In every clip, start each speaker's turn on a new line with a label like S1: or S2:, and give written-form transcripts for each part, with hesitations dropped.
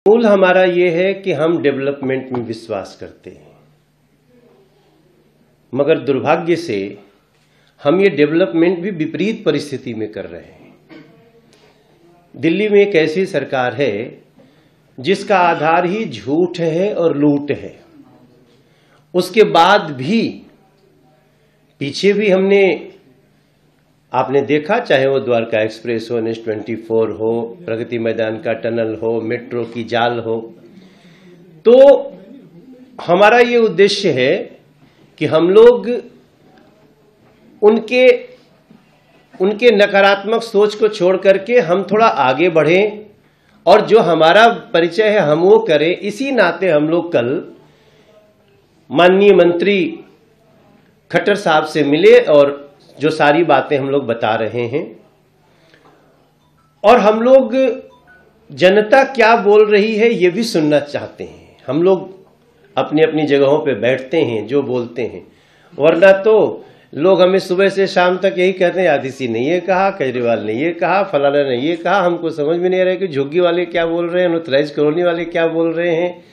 S1: मूल हमारा ये है कि हम डेवलपमेंट में विश्वास करते हैं, मगर दुर्भाग्य से हम ये डेवलपमेंट भी विपरीत परिस्थिति में कर रहे हैं। दिल्ली में एक ऐसी सरकार है जिसका आधार ही झूठ है और लूट है। उसके बाद भी पीछे भी हमने, आपने देखा, चाहे वो द्वारका एक्सप्रेस हो, NH-24 हो, प्रगति मैदान का टनल हो, मेट्रो की जाल हो, तो हमारा ये उद्देश्य है कि हम लोग उनके नकारात्मक सोच को छोड़ करके हम थोड़ा आगे बढ़ें और जो हमारा परिचय है हम वो करें। इसी नाते हम लोग कल माननीय मंत्री खट्टर साहब से मिले और जो सारी बातें हम लोग बता रहे हैं, और हम लोग जनता क्या बोल रही है ये भी सुनना चाहते हैं। हम लोग अपनी अपनी जगहों पे बैठते हैं, जो बोलते हैं, वरना तो लोग हमें सुबह से शाम तक यही कहते हैं, आदिसी ने ये कहा, केजरीवाल ने ये कहा, फलाना ने ये कहा। हमको समझ में नहीं आ रहा है कि झुग्गी वाले क्या बोल रहे हैं, अनऑथराइज्ड कॉलोनी वाले क्या बोल रहे हैं,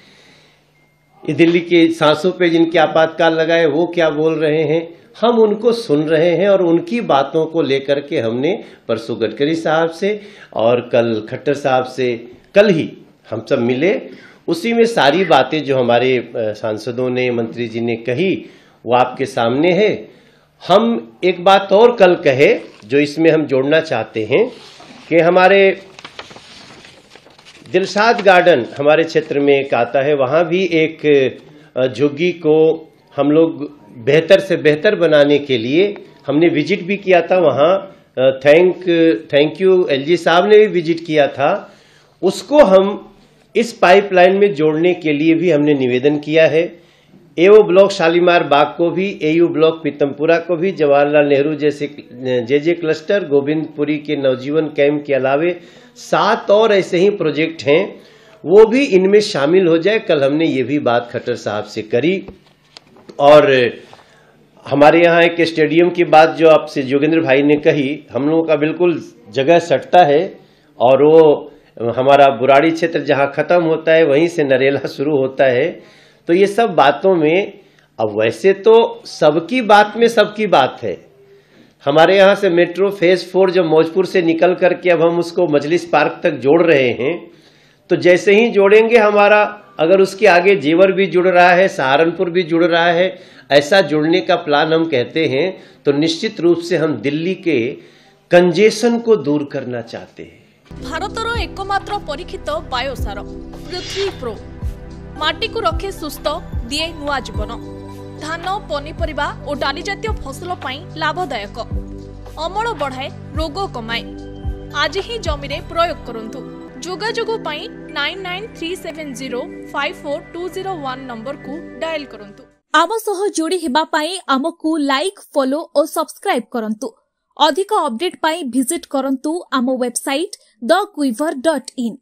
S1: ये दिल्ली के सांसों पे जिनके आपातकाल लगाए वो क्या बोल रहे हैं। हम उनको सुन रहे हैं और उनकी बातों को लेकर के हमने परसों गडकरी साहब से और कल खट्टर साहब से, कल ही हम सब मिले। उसी में सारी बातें जो हमारे सांसदों ने, मंत्री जी ने कही वो आपके सामने है। हम एक बात और कल कहे जो इसमें हम जोड़ना चाहते हैं कि हमारे दिलशाद गार्डन हमारे क्षेत्र में एक आता है, वहाँ भी एक झुग्गी को हम लोग बेहतर से बेहतर बनाने के लिए हमने विजिट भी किया था वहाँ। थैंक यू LG साहब ने भी विजिट किया था। उसको हम इस पाइपलाइन में जोड़ने के लिए भी हमने निवेदन किया है। AO ब्लॉक शालीमार बाग को भी, AU ब्लॉक पीतमपुरा को भी, जवाहरलाल नेहरू जैसे JJ क्लस्टर, गोविंदपुरी के नवजीवन कैंप के अलावे 7 और ऐसे ही प्रोजेक्ट हैं, वो भी इनमें शामिल हो जाए। कल हमने ये भी बात खट्टर साहब से करी। और हमारे यहाँ एक स्टेडियम की बात जो आपसे जोगेंद्र भाई ने कही, हम लोगों का बिल्कुल जगह सटता है और वो हमारा बुराड़ी क्षेत्र जहाँ खत्म होता है वहीं से नरेला शुरू होता है। तो ये सब बातों में, अब वैसे तो सबकी बात में सबकी बात है। हमारे यहाँ से मेट्रो फेज 4 जो मौजपुर से निकल करके अब हम उसको मजलिस पार्क तक जोड़ रहे हैं, तो जैसे ही जोड़ेंगे हमारा, अगर उसके आगे जेवर भी जुड़ रहा है, सहारनपुर भी जुड़ रहा है, ऐसा जुड़ने का प्लान हम कहते हैं, तो निश्चित रूप से हम दिल्ली के कंजेशन को दूर करना चाहते हैं।
S2: भारतर एकमात्र परीक्षित बायोसार पृथ्वी प्रो माटी को रखे सुस्थ, दिए नुआ जीवन। धान, पनीपरिबा और डाली जातीय फसल पाई लाभदायक, अमल बढ़ाए, रोग कमाए। आज ही जमी रे प्रयोग करंतु। जोगाजोग पाई 9937054201 नंबर को डायल करंतु। आम सह जोड़ी हेबा पाई आमकु लाइक, फॉलो और सब्सक्राइब करंतु। अधिक अपडेट पाई विजिट करंतु आम वेबसाइट thequiver.in।